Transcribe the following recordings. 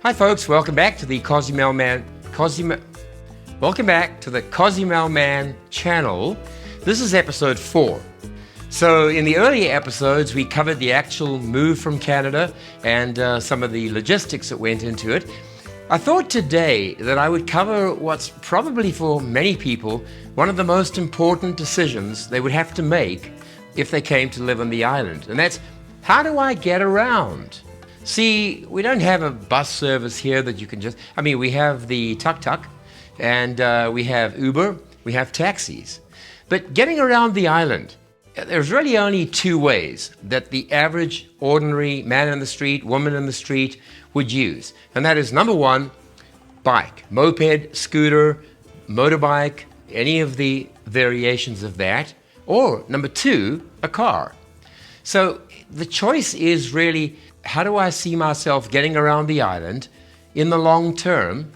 Hi folks, welcome back to the CozumelMan channel. This is episode 4. So in the earlier episodes we covered the actual move from Canada and some of the logistics that went into it. I thought today that I would cover what's probably for many people one of the most important decisions they would have to make if they came to live on the island, and that's, how do I get around? See, we don't have a bus service here that you can just, we have the tuk-tuk, and we have Uber, we have taxis. But getting around the island, there's really only 2 ways that the average, ordinary man in the street, woman in the street would use. And that is, number 1, bike, moped, scooter, motorbike, any of the variations of that. Or, number 2, a car. So the choice is really, how do I see myself getting around the island in the long term?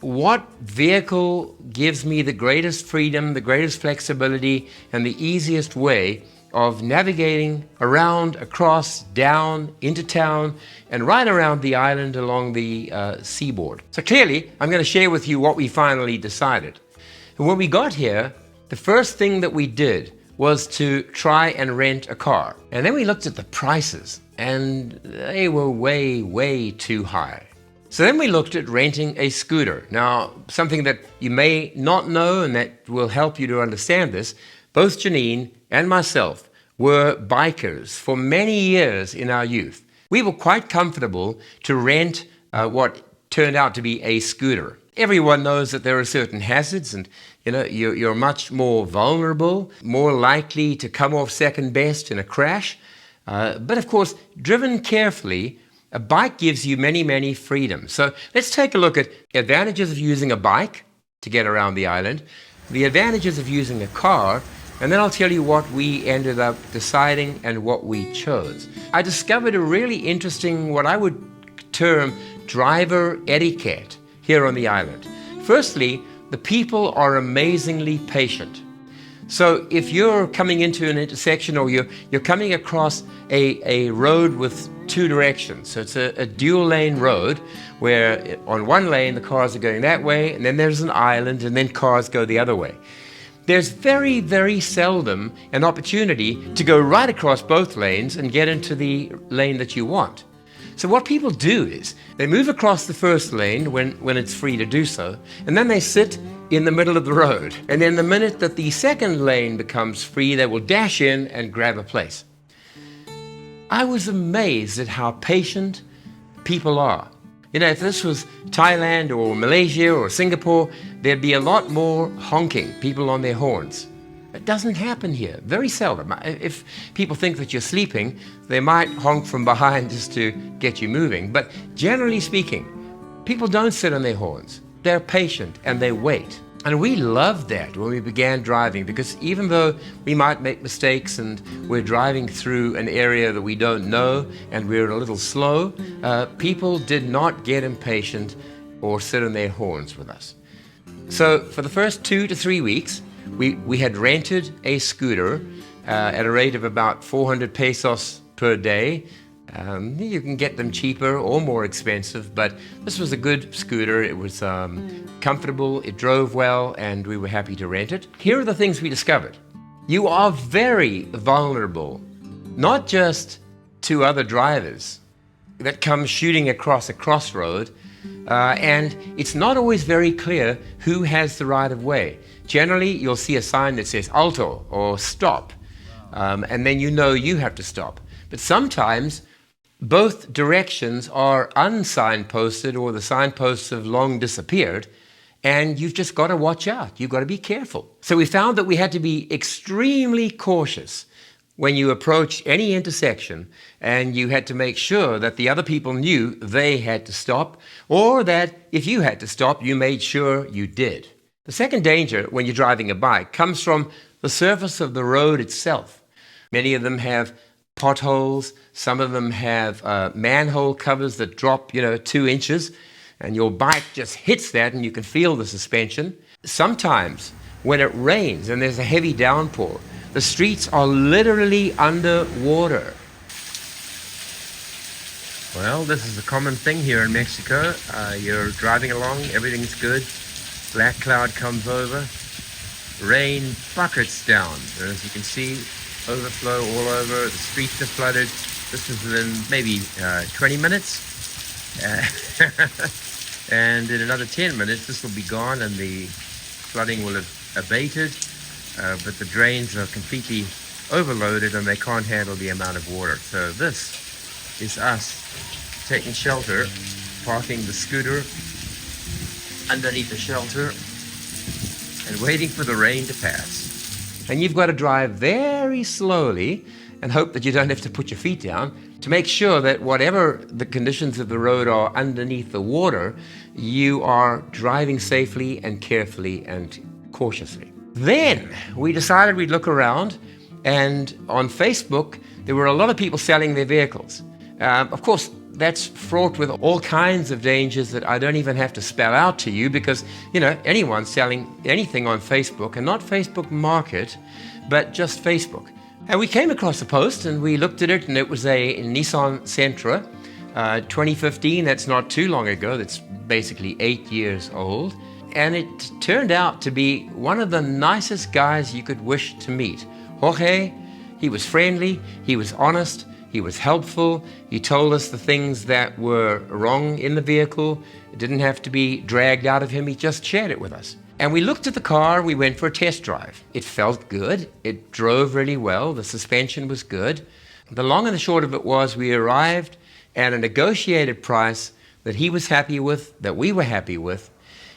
What vehicle gives me the greatest freedom, the greatest flexibility, and the easiest way of navigating around, across, down, into town, and right around the island along the seaboard? So clearly, I'm going to share with you what we finally decided. And when we got here, the first thing that we did was to try and rent a car. And then we looked at the prices, and they were way, way too high. So then we looked at renting a scooter. Now, something that you may not know and that will help you to understand this, both Janine and myself were bikers for many years in our youth. We were quite comfortable to rent what turned out to be a scooter. Everyone knows that there are certain hazards, and you're much more vulnerable, more likely to come off second best in a crash. But of course, driven carefully, a bike gives you many, many freedoms. So let's take a look at advantages of using a bike to get around the island, the advantages of using a car, and then I'll tell you what we ended up deciding and what we chose. I discovered a really interesting, what I would term, driver etiquette here on the island. Firstly, the people are amazingly patient. So if you're coming into an intersection or you're coming across a road with 2 directions, so it's a dual lane road where on one lane the cars are going that way, and then there's an island, and then cars go the other way. There's very, very seldom an opportunity to go right across both lanes and get into the lane that you want. So what people do is they move across the first lane when it's free to do so, and then they sit in the middle of the road. And then the minute that the second lane becomes free, they will dash in and grab a place. I was amazed at how patient people are. If this was Thailand or Malaysia or Singapore, there'd be a lot more honking, people on their horns. It doesn't happen here, very seldom. If people think that you're sleeping, they might honk from behind just to get you moving. But generally speaking, people don't sit on their horns. They're patient and they wait. And we loved that when we began driving, because even though we might make mistakes and we're driving through an area that we don't know and we're a little slow, people did not get impatient or sit on their horns with us. So for the first 2 to 3 weeks, we had rented a scooter at a rate of about 400 pesos per day. You can get them cheaper or more expensive, but this was a good scooter. It was comfortable, it drove well, and we were happy to rent it. Here are the things we discovered. You are very vulnerable, not just to other drivers that come shooting across a crossroad, and it's not always very clear who has the right of way. Generally, you'll see a sign that says alto or stop, and then you have to stop. But sometimes both directions are unsignposted, or the signposts have long disappeared, and you've just got to watch out. You've got to be careful. So we found that we had to be extremely cautious when you approach any intersection, and you had to make sure that the other people knew they had to stop, or that if you had to stop, you made sure you did. The second danger when you're driving a bike comes from the surface of the road itself. Many of them have potholes, some of them have manhole covers that drop 2 inches, and your bike just hits that and you can feel the suspension. Sometimes when it rains and there's a heavy downpour, the streets are literally underwater. Well, this is a common thing here in Mexico. You're driving along, everything's good. Black cloud comes over, rain buckets down. And as you can see, overflow all over. The streets are flooded. This is within maybe 20 minutes. And in another 10 minutes, this will be gone and the flooding will have abated. But the drains are completely overloaded and they can't handle the amount of water. So this is us taking shelter, parking the scooter underneath the shelter and waiting for the rain to pass. And you've got to drive very slowly and hope that you don't have to put your feet down to make sure that whatever the conditions of the road are underneath the water, you are driving safely and carefully and cautiously. Then we decided we'd look around, and on Facebook there were a lot of people selling their vehicles. Of course, that's fraught with all kinds of dangers that I don't even have to spell out to you because, anyone's selling anything on Facebook, and not Facebook Market, but just Facebook. And we came across a post and we looked at it, and it was a Nissan Sentra, 2015. That's not too long ago. That's basically 8 years old. And it turned out to be one of the nicest guys you could wish to meet. Jorge, he was friendly, he was honest, he was helpful. He told us the things that were wrong in the vehicle. It didn't have to be dragged out of him. He just shared it with us. And we looked at the car, we went for a test drive. It felt good. It drove really well. The suspension was good. The long and the short of it was we arrived at a negotiated price that he was happy with, that we were happy with.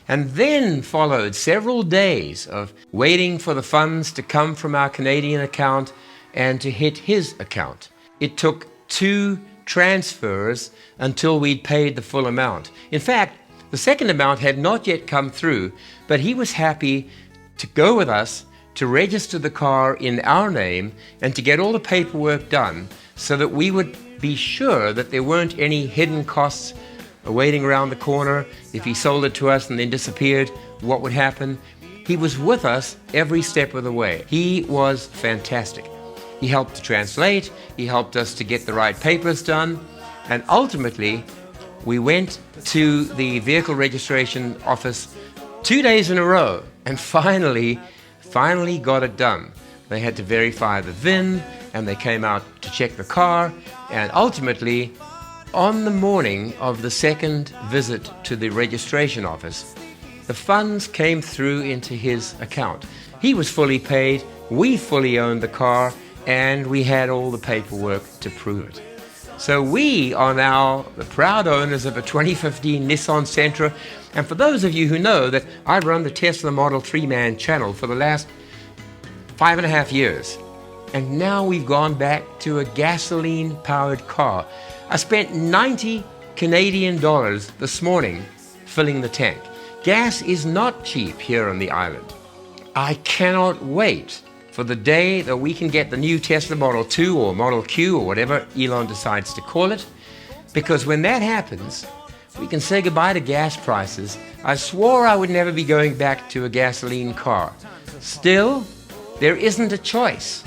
And then followed several days of waiting for the funds to come from our Canadian account and to hit his account. It took 2 transfers until we'd paid the full amount. In fact, the second amount had not yet come through, but he was happy to go with us to register the car in our name and to get all the paperwork done so that we would be sure that there weren't any hidden costs waiting around the corner. If he sold it to us and then disappeared, what would happen? He was with us every step of the way. He was fantastic. He helped to translate, he helped us to get the right papers done, and ultimately we went to the vehicle registration office 2 days in a row and finally got it done. They had to verify the VIN and they came out to check the car, and ultimately on the morning of the second visit to the registration office, the funds came through into his account. He was fully paid, we fully owned the car, and we had all the paperwork to prove it. So we are now the proud owners of a 2015 Nissan Sentra. And for those of you who know that I've run the Tesla Model 3 Man channel for the last 5.5 years. And now we've gone back to a gasoline-powered car. I spent 90 Canadian dollars this morning filling the tank. Gas is not cheap here on the island. I cannot wait for the day that we can get the new Tesla Model 2 or Model Q or whatever Elon decides to call it, because when that happens, we can say goodbye to gas prices. I swore I would never be going back to a gasoline car. Still, there isn't a choice.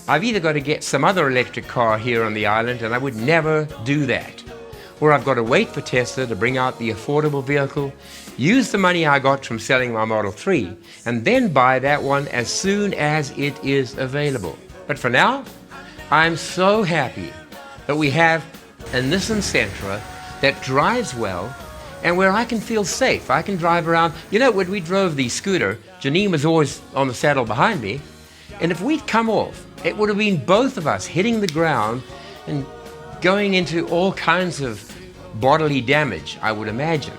I've either got to get some other electric car here on the island, and I would never do that, or I've got to wait for Tesla to bring out the affordable vehicle, use the money I got from selling my Model 3, and then buy that one as soon as it is available. But for now, I'm so happy that we have a Nissan Sentra that drives well and where I can feel safe. I can drive around. When we drove the scooter, Janine was always on the saddle behind me, and if we'd come off, it would have been both of us hitting the ground and going into all kinds of bodily damage, I would imagine.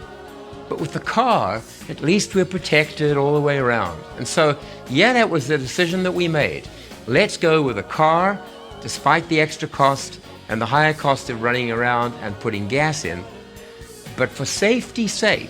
But with the car, at least we're protected all the way around. And so, yeah, that was the decision that we made. Let's go with a car, despite the extra cost and the higher cost of running around and putting gas in. But for safety's sake,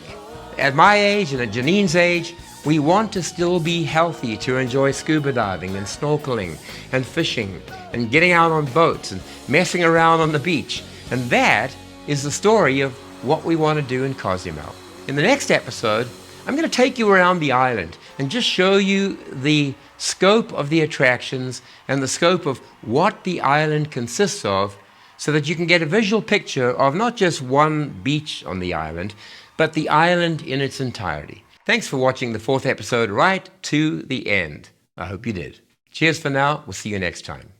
at my age and at Janine's age, we want to still be healthy to enjoy scuba diving and snorkeling and fishing and getting out on boats and messing around on the beach. And that is the story of what we want to do in Cozumel. In the next episode, I'm going to take you around the island and just show you the scope of the attractions and the scope of what the island consists of, so that you can get a visual picture of not just one beach on the island, but the island in its entirety. Thanks for watching the 4th episode right to the end. I hope you did. Cheers for now. We'll see you next time.